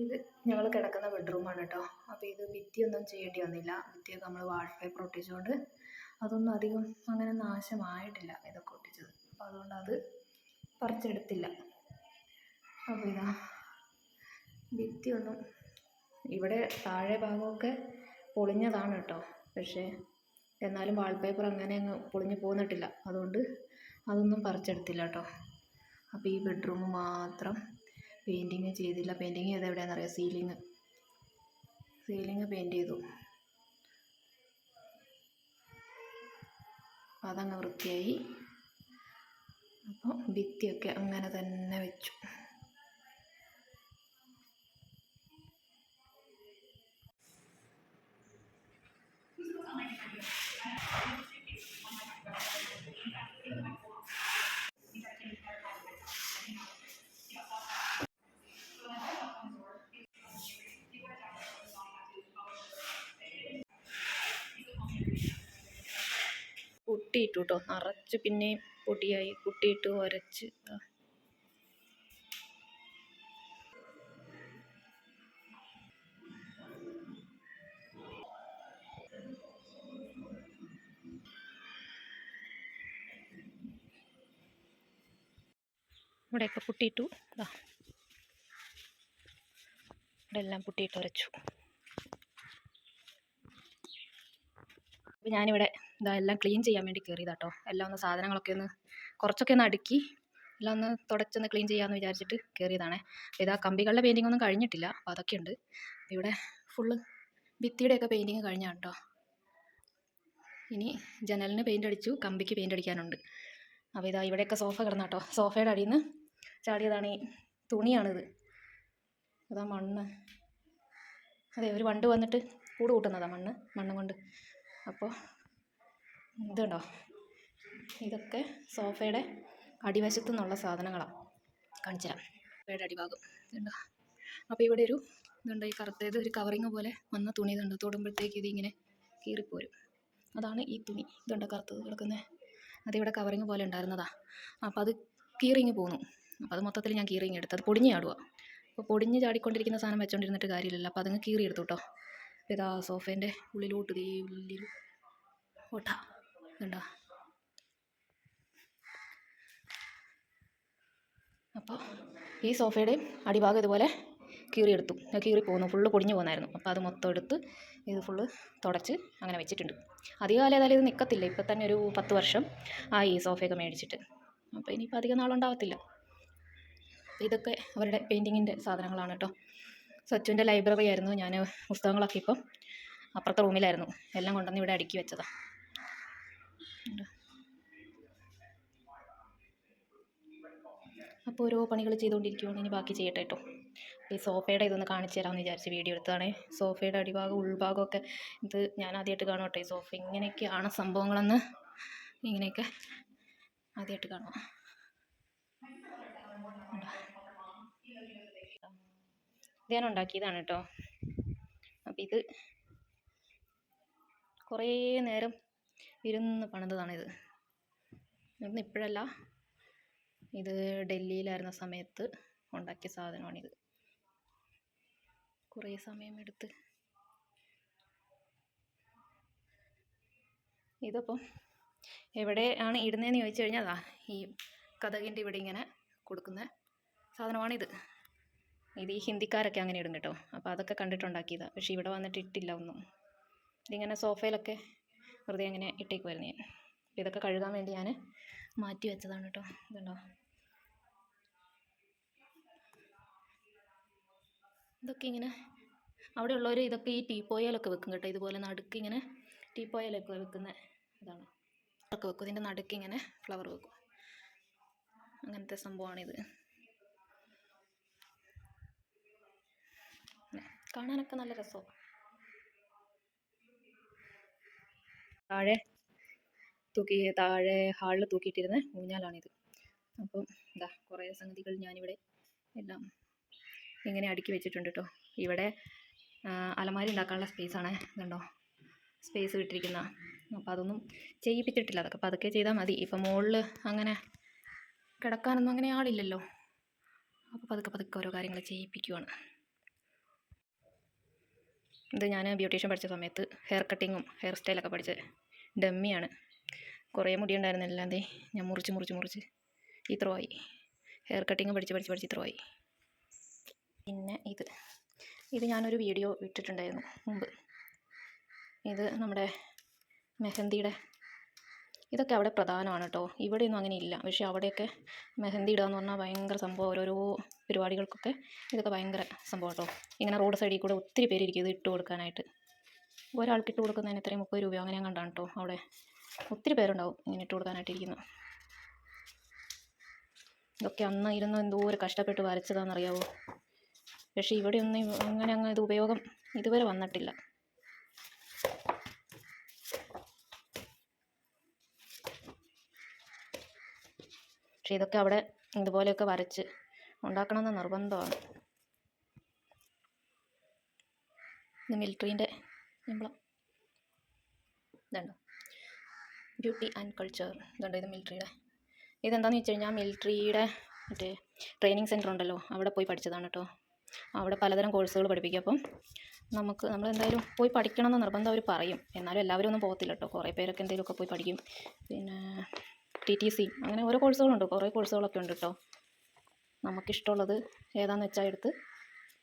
ഇത് ഞങ്ങൾ കിടക്കുന്ന ബെഡ്റൂമാണ് കേട്ടോ. അപ്പോൾ ഇത് ഭിത്തിയൊന്നും ചെയ്യേണ്ടി വന്നില്ല. ഭിത്തിയൊക്കെ നമ്മൾ വാൾപേപ്പർ ഒട്ടിച്ചുകൊണ്ട് അതൊന്നും അധികം അങ്ങനെ നാശമായിട്ടില്ല ഇതൊക്കെ ഒട്ടിച്ചത്. അപ്പോൾ അതുകൊണ്ട് അത് പറിച്ചെടുത്തില്ല. അപ്പോൾ ഇതാ ഭിത്തിയൊന്നും ഇവിടെ താഴെ ഭാഗമൊക്കെ പൊളിഞ്ഞതാണ് കേട്ടോ. പക്ഷേ എന്നാലും വാൾപേപ്പർ അങ്ങനെ അങ്ങ് പൊളിഞ്ഞു പോന്നിട്ടില്ല. അതുകൊണ്ട് അതൊന്നും പറിച്ചെടുത്തില്ല കേട്ടോ. അപ്പോൾ ഈ ബെഡ്റൂം മാത്രം പെയിൻറ്റിങ് ചെയ്തില്ല. പെയിൻറ്റിങ് ചെയ്ത് എവിടെയാണെന്നറിയാം, സീലിങ് പെയിൻറ്റ് ചെയ്തു. അതങ്ങ് വൃത്തിയായി. അപ്പോൾ ഭിത്തിയൊക്കെ അങ്ങനെ തന്നെ വെച്ചു. പുട്ടിയിട്ടു കേട്ടോ, നിറച്ച് പിന്നെയും പൊടിയായി. പുട്ടിയിട്ട് ഉരച്ച് ഇവിടെയൊക്കെ പുട്ടിയിട്ടു. ഇവിടെ എല്ലാം പുട്ടിയിട്ട് ഉരച്ചു. അപ്പോൾ ഞാനിവിടെ എല്ലാം ക്ലീൻ ചെയ്യാൻ വേണ്ടി കയറിയതാട്ടോ. എല്ലാം ഒന്ന് സാധനങ്ങളൊക്കെ കുറച്ചൊക്കെ ഒന്ന് അടുക്കി എല്ലാം ഒന്ന് തുടച്ചൊന്ന് ക്ലീൻ ചെയ്യാമെന്ന് വിചാരിച്ചിട്ട് കയറിയതാണേ. അപ്പോൾ ഇതാ കമ്പികളുടെ പെയിൻറ്റിംഗ് ഒന്നും കഴിഞ്ഞിട്ടില്ല. അപ്പോൾ അതൊക്കെ ഉണ്ട്. ഇവിടെ ഫുള്ള് ഭിത്തിയുടെയൊക്കെ പെയിൻറ്റിങ് കഴിഞ്ഞാണ് കേട്ടോ. ഇനി ജനലിന് പെയിൻ്റ് അടിച്ചു, കമ്പിക്ക് പെയിൻ്റ് അടിക്കാനുണ്ട്. അപ്പോൾ ഇതാ ഇവിടെയൊക്കെ സോഫ കിടന്നാട്ടോ. സോഫയുടെ അടിയിൽ നിന്ന് ചാടിയതാണ് ഈ തുണിയാണിത്. അതാ മണ്ണ്, അതെ ഒരു വണ്ട് വന്നിട്ട് കൂട് കൂട്ടുന്നതാണ് മണ്ണ് കൊണ്ട്. അപ്പോൾ ഇതുണ്ടോ, ഇതൊക്കെ സോഫയുടെ അടിവശത്തു നിന്നുള്ള സാധനങ്ങളാണ്. കാണിച്ചു തരാം. സോഫയുടെ അടിഭാഗം ഇതുണ്ടോ. അപ്പോൾ ഇവിടെ ഇതുണ്ട്, ഈ കറുത്തേത് ഒരു കവറിങ് പോലെ വന്ന തുണി ഇതുണ്ട്. തൊടുമ്പോഴത്തേക്ക് ഇതിങ്ങനെ കീറിപ്പോരും. അതാണ് ഈ തുണി. ഇതുണ്ട് കറുത്തത് കിടക്കുന്നത്. അതിവിടെ കവറിങ് പോലെ ഉണ്ടായിരുന്നതാണ്. അപ്പോൾ അത് കീറിങ് പോന്നു. അപ്പോൾ അത് മൊത്തത്തിൽ ഞാൻ കീറിങ് എടുത്ത് അത് പൊടിഞ്ഞ് ചാടുക. അപ്പോൾ പൊടിഞ്ഞ് ചാടിക്കൊണ്ടിരിക്കുന്ന സാധനം വെച്ചോണ്ടിരുന്നിട്ട് കാര്യമില്ലല്ലോ. അപ്പോൾ അതങ്ങ് കീറി എടുത്തു കേട്ടോ. ഇതാ സോഫേൻ്റെ ഉള്ളിലോട്ട് ഉള്ളിൽ ഓട്ടാ ഇതുണ്ടോ. അപ്പോൾ ഈ സോഫയുടെയും അടിഭാഗം ഇതുപോലെ കീറിയെടുത്തു. കീറി പോകുന്നു, ഫുള്ള് പൊടിഞ്ഞു പോകുന്നായിരുന്നു. അപ്പോൾ അത് മൊത്തം എടുത്ത് ഇത് ഫുള്ള് തുടച്ച് അങ്ങനെ വെച്ചിട്ടുണ്ട്. അധികം കാലം ഏതായാലും ഇത് നിൽക്കത്തില്ല. ഇപ്പം തന്നെ ഒരു 10 വർഷം ആയി ഈ സോഫയൊക്കെ മേടിച്ചിട്ട്. അപ്പോൾ ഇനിയിപ്പോൾ അധികം നാളുണ്ടാകത്തില്ല. ഇതൊക്കെ അവരുടെ പെയിൻറ്റിങ്ങിൻ്റെ സാധനങ്ങളാണ് കേട്ടോ. സച്ചുവിൻ്റെ ലൈബ്രറി ആയിരുന്നു. ഞാൻ പുസ്തകങ്ങളൊക്കെ ഇപ്പം അപ്പുറത്തെ റൂമിലായിരുന്നു. എല്ലാം കൊണ്ടുവന്ന് ഇവിടെ അടുക്കി വെച്ചതാണ്. അപ്പോൾ ഓരോ പണികൾ ചെയ്തുകൊണ്ടിരിക്കുകയാണ്. ഇനി ബാക്കി ചെയ്യട്ടെ കേട്ടോ. ഈ സോഫയുടെ ഇതൊന്ന് കാണിച്ചു തരാമെന്ന് വിചാരിച്ച് വീഡിയോ എടുത്തതാണേ. സോഫയുടെ അടിഭാഗം ഉൾഭാഗമൊക്കെ ഇത് ഞാൻ ആദ്യമായിട്ട് കാണും കേട്ടോ. ഈ സോഫ ഇങ്ങനെയൊക്കെയാണ് സംഭവങ്ങളെന്ന് ഇങ്ങനെയൊക്കെ ആദ്യമായിട്ട് കാണുക. ഇത് ഞാൻ ഉണ്ടാക്കിയതാണ് കേട്ടോ. അപ്പം ഇത് കുറേ നേരം ഇരുന്ന് പണിതതാണിത്. ഇതൊന്നും ഇപ്പോഴല്ല, ഇത് ഡൽഹിയിലായിരുന്ന സമയത്ത് ഉണ്ടാക്കിയ സാധനമാണിത്. കുറേ സമയമെടുത്ത് ഇതിപ്പം എവിടെയാണ് ഇടുന്നതെന്ന് ചോദിച്ചു കഴിഞ്ഞാൽ അതാ ഈ കഥകിൻ്റെ ഇവിടെ ഇങ്ങനെ കൊടുക്കുന്ന സാധനമാണിത്. ഇത് ഈ ഹിന്ദിക്കാരൊക്കെ അങ്ങനെ ഇടും കേട്ടോ. അപ്പോൾ അതൊക്കെ കണ്ടിട്ടുണ്ടാക്കിയതാണ്. പക്ഷേ ഇവിടെ വന്നിട്ട് ഇട്ടില്ല ഒന്നും. ഇതിങ്ങനെ സോഫയിലൊക്കെ വെറുതെ അങ്ങനെ ഇട്ടേക്കുമായിരുന്നു ഞാൻ. ഇതൊക്കെ കഴുകാൻ വേണ്ടി ഞാൻ മാറ്റി വെച്ചതാണ് കേട്ടോ. ഇതുണ്ടോ, ഇതൊക്കെ ഇങ്ങനെ അവിടെ ഉള്ളവർ ഇതൊക്കെ ഈ ടീപ്പോയിലൊക്കെ വെക്കും കേട്ടോ. ഇതുപോലെ നടുക്ക് ഇങ്ങനെ ടീപ്പോയിലൊക്കെ വെക്കുന്ന ഇതാണ്. ഒക്കെ വെക്കും. ഇതിൻ്റെ നടുക്ക് ഇങ്ങനെ ഫ്ലവർ വെക്കും. അങ്ങനത്തെ സംഭവമാണിത്. കാണാനൊക്കെ നല്ല രസമാണ്. താഴെ ഹാളിൽ തൂക്കിയിട്ടിരുന്ന ഊഞ്ഞാലാണിത്. അപ്പം എന്താ കുറേ സംഗതികൾ ഞാനിവിടെ എല്ലാം ഇങ്ങനെ അടുക്കി വെച്ചിട്ടുണ്ട് കേട്ടോ. ഇവിടെ അലമാരി ഉണ്ടാക്കാനുള്ള സ്പേസാണ്. ഇതുണ്ടോ, സ്പേസ് വിട്ടിരിക്കുന്ന. അപ്പോൾ അതൊന്നും ചെയ്യിപ്പിച്ചിട്ടില്ല. അതൊക്കെ പതുക്കെ ചെയ്താൽ മതി. ഇപ്പം മുകളിൽ അങ്ങനെ കിടക്കാനൊന്നും അങ്ങനെ ആളില്ലല്ലോ. അപ്പോൾ പതുക്കെ ഓരോ കാര്യങ്ങൾ ചെയ്യിപ്പിക്കുവാണ്. ഇത് ഞാൻ ബ്യൂട്ടീഷ്യൻ പഠിച്ച സമയത്ത് ഹെയർ കട്ടിങ്ങും ഹെയർ സ്റ്റൈലൊക്കെ പഠിച്ച ഡമ്മിയാണ്. കുറേ മുടിയുണ്ടായിരുന്നു. എല്ലാം ദേ ഞാൻ മുറിച്ച് ഇത്രയായി. ഹെയർ കട്ടിങ് പഠിച്ച് ഇത്രയായി. പിന്നെ ഇത് ഞാനൊരു വീഡിയോ ഇട്ടിട്ടുണ്ടായിരുന്നു മുമ്പ്. ഇത് നമ്മുടെ മെഹന്തിയുടെ ഇതൊക്കെ അവിടെ പ്രധാനമാണ് കേട്ടോ. ഇവിടെയൊന്നും അങ്ങനെ ഇല്ല. പക്ഷേ അവിടെയൊക്കെ മെഹന്തി ഇടുക എന്ന് പറഞ്ഞാൽ ഭയങ്കര സംഭവം. ഓരോരോ പരിപാടികൾക്കൊക്കെ ഇതൊക്കെ ഭയങ്കര സംഭവം കേട്ടോ. ഇങ്ങനെ റോഡ് സൈഡിൽ കൂടെ ഒത്തിരി പേര് ഇരിക്കും ഇത് ഇട്ട് കൊടുക്കാനായിട്ട്. ഒരാൾക്ക് ഇട്ട് കൊടുക്കുന്നതിന് എത്രയും 30 രൂപ അങ്ങനെ കണ്ടാണ് കേട്ടോ. അവിടെ ഒത്തിരി പേരുണ്ടാവും ഇങ്ങനെ ഇട്ട് കൊടുക്കാനായിട്ടിരിക്കുന്നു. ഇതൊക്കെ അന്ന് ഇരുന്ന് എന്തോരം കഷ്ടപ്പെട്ട് വരച്ചതാണെന്നറിയാവോ. പക്ഷേ ഇവിടെയൊന്നും അങ്ങനെ അങ്ങ് ഇത് ഉപയോഗം ഇതുവരെ വന്നിട്ടില്ല. പക്ഷേ ഇതൊക്കെ അവിടെ ഇതുപോലെയൊക്കെ വരച്ച് ഉണ്ടാക്കണമെന്ന് നിർബന്ധമാണ്. ഇത് മിലിറ്ററീൻ്റെ എംബ്ലം ഇതുണ്ടോ, ബ്യൂട്ടി ആൻഡ് കൾച്ചർ ഇതുണ്ട്. ഇത് മിലിറ്ററിയുടെ ഇതെന്താണെന്ന് വെച്ച് കഴിഞ്ഞാൽ മിലിറ്ററിയുടെ മറ്റേ ട്രെയിനിങ് സെൻറ്റർ ഉണ്ടല്ലോ, അവിടെ പോയി പഠിച്ചതാണ് കേട്ടോ. അവിടെ പലതരം കോഴ്സുകൾ പഠിപ്പിക്കും. അപ്പം നമ്മളെന്തായാലും പോയി പഠിക്കണം എന്ന് നിർബന്ധം അവർ പറയും. എന്നാലും എല്ലാവരും ഒന്നും പോകത്തില്ല കേട്ടോ. കുറേ പേരൊക്കെ എന്തെങ്കിലുമൊക്കെ പോയി പഠിക്കും. പിന്നെ TTC അങ്ങനെ ഓരോ കോഴ്സുകളുണ്ട്. കുറേ കോഴ്സുകളൊക്കെ ഉണ്ട് കേട്ടോ. നമുക്കിഷ്ടമുള്ളത് ഏതാണെന്ന് വെച്ചാൽ എടുത്ത്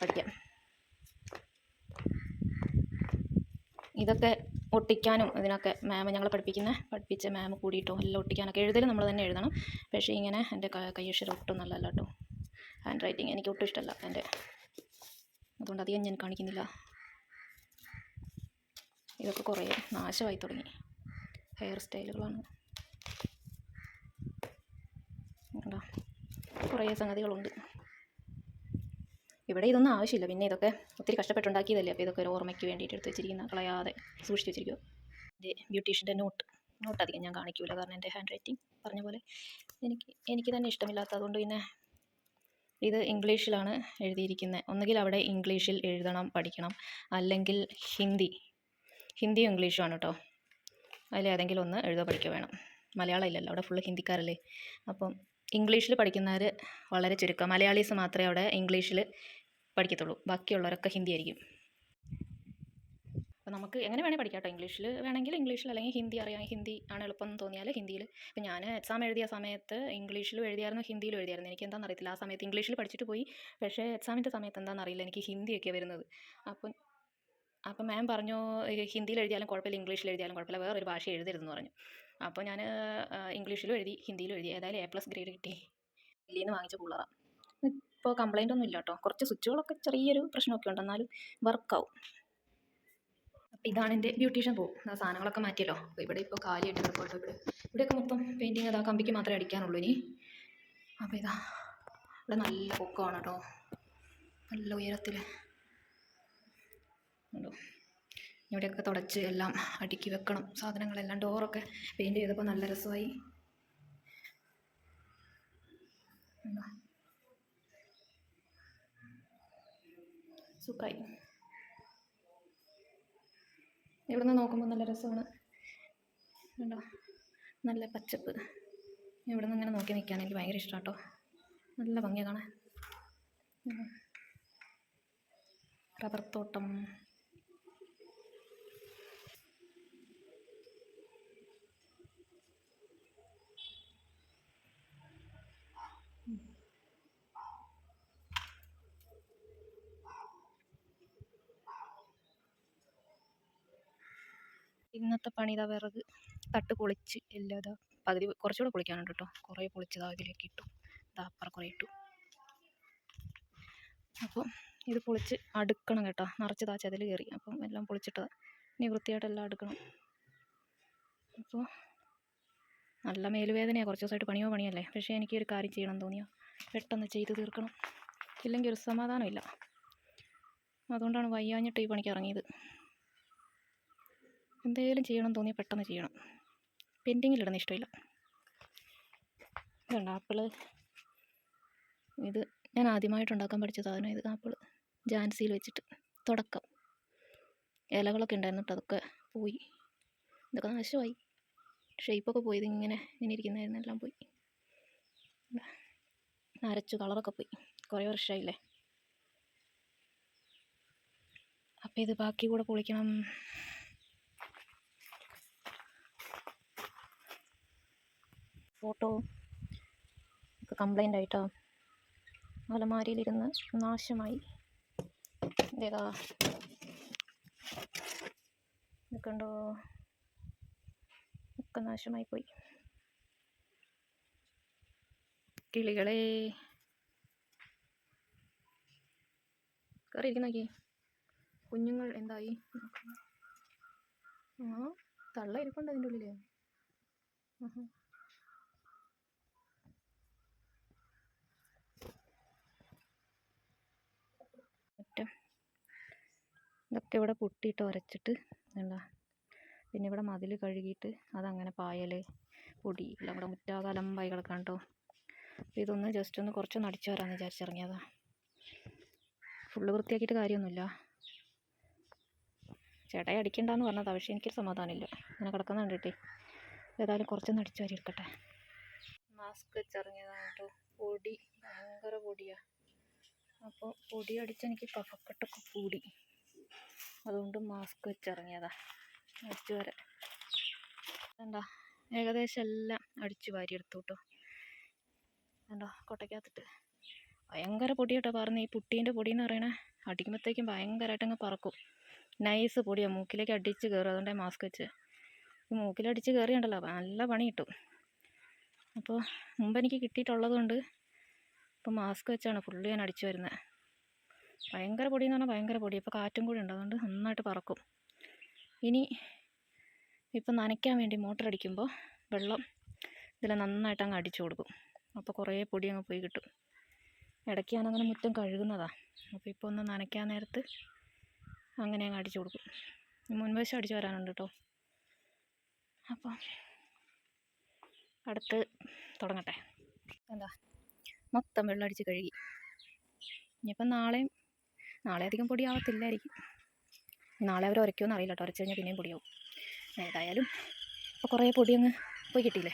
പഠിക്കാം. ഇതൊക്കെ ഒട്ടിക്കാനും ഇതിനൊക്കെ ഞങ്ങളെ പഠിപ്പിച്ച മാം കൂടിയിട്ടോ എല്ലാം ഒട്ടിക്കാനൊക്കെ. എഴുതൽ നമ്മൾ തന്നെ എഴുതണം. പക്ഷേ ഇങ്ങനെ എൻ്റെ കൈയക്ഷരം ഒട്ടും നല്ലതല്ല കേട്ടോ. ഹാൻഡ് റൈറ്റിങ് എനിക്ക് ഒട്ടും ഇഷ്ടമല്ല എൻ്റെ. അതുകൊണ്ട് അധികം ഞാൻ കാണിക്കുന്നില്ല. ഇതൊക്കെ കുറേ നാശമായി തുടങ്ങി. ഹെയർ സ്റ്റൈലുകളാണ്. കുറേ സംഗതികളുണ്ട് ഇവിടെ. ഇതൊന്നും ആവശ്യമില്ല. പിന്നെ ഇതൊക്കെ ഒത്തിരി കഷ്ടപ്പെട്ടുണ്ടാക്കിയതല്ലേ. അപ്പോൾ ഇതൊക്കെ ഒരു ഓർമ്മയ്ക്ക് വേണ്ടിയിട്ട് എടുത്ത് വെച്ചിരിക്കുന്ന, കളയാതെ സൂക്ഷിച്ച് വെച്ചിരിക്കുക. എൻ്റെ ബ്യൂട്ടീഷ്യൻ്റെ നോട്ട് അധികം ഞാൻ കാണിക്കില്ല. കാരണം എൻ്റെ ഹാൻഡ് റൈറ്റിംഗ് പറഞ്ഞ പോലെ എനിക്ക് തന്നെ ഇഷ്ടമില്ലാത്ത. അതുകൊണ്ട് പിന്നെ ഇത് ഇംഗ്ലീഷിലാണ് എഴുതിയിരിക്കുന്നത്. ഒന്നുകിൽ അവിടെ ഇംഗ്ലീഷിൽ എഴുതണം, പഠിക്കണം. അല്ലെങ്കിൽ ഹിന്ദിയും ഇംഗ്ലീഷുമാണ് കേട്ടോ. അതിലേതെങ്കിലും ഒന്ന് എഴുതുക പഠിക്കുക വേണം. മലയാളം ഇല്ലല്ലോ, അവിടെ ഫുള്ള് ഹിന്ദിക്കാരല്ലേ. അപ്പം ഇംഗ്ലീഷിൽ പഠിക്കുന്നവർ വളരെ ചുരുക്കം. മലയാളീസ് മാത്രമേ അവിടെ ഇംഗ്ലീഷിൽ പഠിക്കത്തുള്ളൂ. ബാക്കിയുള്ളവരൊക്കെ ഹിന്ദി ആയിരിക്കും. അപ്പോൾ നമുക്ക് എങ്ങനെ വേണേൽ പഠിക്കാം കേട്ടോ. ഇംഗ്ലീഷിൽ വേണമെങ്കിൽ ഇംഗ്ലീഷിൽ, അല്ലെങ്കിൽ ഹിന്ദി അറിയാം. ഹിന്ദി ആണ് എളുപ്പം എന്ന് തോന്നിയാൽ ഹിന്ദിയിൽ. ഇപ്പോൾ ഞാൻ എക്സാം എഴുതിയ സമയത്ത് ഇംഗ്ലീഷിലും എഴുതിയായിരുന്നു, ഹിന്ദിയിലും എഴുതിയായിരുന്നു. എനിക്ക് എന്താണെന്ന് അറിയത്തില്ല. ആ സമയത്ത് ഇംഗ്ലീഷിൽ പഠിച്ചിട്ട് പോയി. പക്ഷേ എക്സാമിൻ്റെ സമയത്ത് എന്താണെന്ന് അറിയില്ല, എനിക്ക് ഹിന്ദിയൊക്കെയാണ് വരുന്നത്. അപ്പം മാം പറഞ്ഞു ഹിന്ദിയിൽ എഴുതിയാലും കുഴപ്പമില്ല, ഇംഗ്ലീഷിൽ എഴുതിയാലും കുഴപ്പമില്ല, വേറൊരു ഭാഷ എഴുതരുതെന്ന് പറഞ്ഞു. അപ്പോൾ ഞാൻ ഇംഗ്ലീഷിലും എഴുതി, ഹിന്ദിയിലും എഴുതി. ഏതായാലും A+ ഗ്രേഡ് കിട്ടി. ഡൽഹിയിൽ നിന്ന് വാങ്ങിച്ച കൂളറാണ്. ഇപ്പോൾ കംപ്ലൈൻ്റ് ഒന്നും ഇല്ല കേട്ടോ. കുറച്ച് സ്വിച്ചുകളൊക്കെ ചെറിയൊരു പ്രശ്നമൊക്കെ ഉണ്ട്, എന്നാലും വർക്കാവും. അപ്പോൾ ഇതാണ് എൻ്റെ ബ്യൂട്ടീഷ്യൻ റൂം. സാധനങ്ങളൊക്കെ മാറ്റിയല്ലോ. അപ്പോൾ ഇവിടെ ഇപ്പോൾ കാലിയായിട്ട് കിടക്കോട്ടോ. ഇവിടെയൊക്കെ മൊത്തം പെയിൻറ്റിങ് അതാ, കമ്പിക്ക് മാത്രമേ അടിക്കാനുള്ളൂ ഇനി. അപ്പോൾ ഇവിടെ നല്ല പൊക്കമാണ് കേട്ടോ, നല്ല ഉയരത്തിൽ ഉണ്ടോ. ഇവിടെയൊക്കെ തുടച്ച് എല്ലാം അടുക്കി വെക്കണം സാധനങ്ങളെല്ലാം. ഡോറൊക്കെ പെയിൻറ്റ് ചെയ്തപ്പോൾ നല്ല രസമായി. സൂപ്പറായി. ഇവിടെ നിന്ന് നോക്കുമ്പോൾ നല്ല രസമാണ് കണ്ടോ, നല്ല പച്ചപ്പ്. ഇവിടെ നിന്ന് ഇങ്ങനെ നോക്കി നിൽക്കാൻ എനിക്ക് ഭയങ്കര ഇഷ്ടമാണ് കേട്ടോ. നല്ല ഭംഗിയാണ് കാണാൻ. റബ്ബർ തോട്ടം. ഇന്നത്തെ പണി ഇതാ, വിറക് തട്ട് പൊളിച്ച് എല്ലാം ഇതാ, പകുതി കുറച്ചുകൂടെ പൊളിക്കാനുണ്ട് കേട്ടോ. കുറേ പൊളിച്ചതാ ഇതിലേക്ക് ഇട്ടു. ഇതാ അപ്പുറം കുറേ ഇട്ടു. അപ്പം ഇത് പൊളിച്ച് അടുക്കണം കേട്ടോ. നിറച്ച് ചെതൽ കയറി. അപ്പം എല്ലാം പൊളിച്ചിട്ടതാണ്. ഇനി വൃത്തിയായിട്ടെല്ലാം അടുക്കണം. അപ്പോൾ നല്ല മേലുവേദനയാണ്. കുറച്ച് ദിവസമായിട്ട് പണിയല്ലേ. പക്ഷേ എനിക്കൊരു കാര്യം ചെയ്യണം തോന്നിയാൽ പെട്ടെന്ന് ചെയ്ത് തീർക്കണം. ഇല്ലെങ്കിൽ ഒരു സമാധാനമില്ല. അതുകൊണ്ടാണ് വയ്യാഞ്ഞിട്ട് ഈ പണിക്ക് ഇറങ്ങിയത്. എന്തെങ്കിലും ചെയ്യണം തോന്നിയാൽ പെട്ടെന്ന് ചെയ്യണം. പെൻഡിങ്ങിലിടുന്ന ഇഷ്ടമില്ല. ഇതുണ്ട് ആപ്പിള്. ഇത് ഞാൻ ആദ്യമായിട്ട് ഉണ്ടാക്കാൻ പഠിച്ച സാധനം. ഇത് ആപ്പിള് ജാൻസിയിൽ വെച്ചിട്ട് തുടക്കം. ഇലകളൊക്കെ ഉണ്ടായിരുന്നു കേട്ടോ, അതൊക്കെ പോയി. ഇതൊക്കെ നാശമായി. ഷേപ്പൊക്കെ പോയി. ഇതിങ്ങനെ ഇരിക്കുന്നതായിരുന്നു, എല്ലാം പോയി. അരച്ചു കളറൊക്കെ പോയി. കുറേ വർഷമായില്ലേ. അപ്പോൾ ഇത് ബാക്കി കൂടെ പൊളിക്കണം. ഫോട്ടോ ഒക്കെ കംപ്ലൈൻ്റ് ആയിട്ടോ, അലമാരിയിലിരുന്ന് നാശമായി. ഇതേതാ നിൽക്കണ്ടോ, ഒക്കെ നാശമായി പോയി. കിളികളെ കയറി ഇരിക്കുന്ന നോക്കി, കുഞ്ഞുങ്ങൾ എന്തായി? ആ തള്ള ഇരിപ്പുണ്ട് അതിൻ്റെ ഉള്ളിൽ. ഇതൊക്കെ ഇവിടെ പൊട്ടിയിട്ട് ഉരച്ചിട്ട് എന്താ, പിന്നെ ഇവിടെ മതിൽ കഴുകിയിട്ട് അതങ്ങനെ പായൽ പൊടി എല്ലാം കൂടെ മുറ്റാകെ അലമ്പായി കിടക്കാം കേട്ടോ. ഇതൊന്ന് ജസ്റ്റ് ഒന്ന് കുറച്ചൊന്ന് അടിച്ചു വരാമെന്ന് വിചാരിച്ചിറങ്ങിയതാണ്. ഫുള്ള് വൃത്തിയാക്കിയിട്ട് കാര്യമൊന്നുമില്ല. ചേട്ടായി അടിക്കണ്ടെന്ന് പറഞ്ഞതാണ്, പക്ഷേ എനിക്കൊരു സമാധാനമില്ല അങ്ങനെ കിടക്കുന്ന കണ്ടിട്ടേ. ഏതായാലും കുറച്ചൊന്ന് അടിച്ചു വാരി എടുക്കട്ടെ. മാസ്ക് വെച്ചിറങ്ങിയതാണ് കേട്ടോ. പൊടി ഭയങ്കര പൊടിയാണ്. അപ്പോൾ പൊടി അടിച്ചെനിക്ക് കഫക്കെട്ടൊക്കെ കൂടി, അതുകൊണ്ട് മാസ്ക് വെച്ചിറങ്ങിയതാണ്. അടിച്ചു വരാം. എന്താ ഏകദേശം എല്ലാം അടിച്ചു വാരി എടുത്തു കേട്ടോ. എന്താ കൊട്ടയ്ക്കകത്തിട്ട് ഭയങ്കര പൊടി കേട്ടോ പറഞ്ഞ്. ഈ പുട്ടീൻ്റെ പൊടി എന്ന് പറയണേ അടിക്കുമ്പോഴത്തേക്കും ഭയങ്കരമായിട്ട് അങ്ങ് പറക്കും. നൈസ് പൊടിയാണ്, മൂക്കിലേക്ക് അടിച്ച് കയറും. അതുകൊണ്ടാണ് മാസ്ക് വെച്ച്. ഈ മൂക്കിലടിച്ച് കയറിയുണ്ടല്ലോ നല്ല പണി കിട്ടും. അപ്പോൾ മുമ്പ് എനിക്ക് കിട്ടിയിട്ടുള്ളത് കൊണ്ട് ഇപ്പോൾ മാസ്ക് വെച്ചാണ് ഫുള്ള് ഞാൻ അടിച്ചു വരുന്നത്. ഭയങ്കര പൊടിയെന്ന് പറഞ്ഞാൽ ഭയങ്കര പൊടി. ഇപ്പോൾ കാറ്റും കൂടി ഉണ്ട്, അതുകൊണ്ട് നന്നായിട്ട് പറക്കും. ഇനി ഇപ്പം നനയ്ക്കാൻ വേണ്ടി മോട്ടർ അടിക്കുമ്പോൾ വെള്ളം ഇതിൽ നന്നായിട്ട് അങ്ങ് അടിച്ചു കൊടുക്കും. അപ്പോൾ കുറേ പൊടി അങ്ങ് പോയി കിട്ടും. ഇടയ്ക്ക് ഞാനങ്ങനെ മുറ്റം കഴുകുന്നതാണ്. അപ്പോൾ ഇപ്പോൾ ഒന്ന് നനയ്ക്കാൻ നേരത്ത് അങ്ങനെ അങ്ങ് അടിച്ചു കൊടുക്കും. മുൻവശം അടിച്ചു വരാനുണ്ട് കേട്ടോ. അപ്പോൾ അടുത്ത് തുടങ്ങട്ടെ. എന്താ മൊത്തം വെള്ളം അടിച്ച് കഴുകി. ഇനിയിപ്പം നാളെ അധികം പൊടിയാവത്തില്ലായിരിക്കും. നാളെ അവർ ഉരയ്ക്കുമെന്ന് അറിയില്ല കേട്ടോ. ഉരച്ച് കഴിഞ്ഞാൽ പിന്നെയും പൊടിയാവും. ഏതായാലും ഇപ്പോൾ കുറേ പൊടി അങ്ങ് പോയി കിട്ടിയില്ലേ.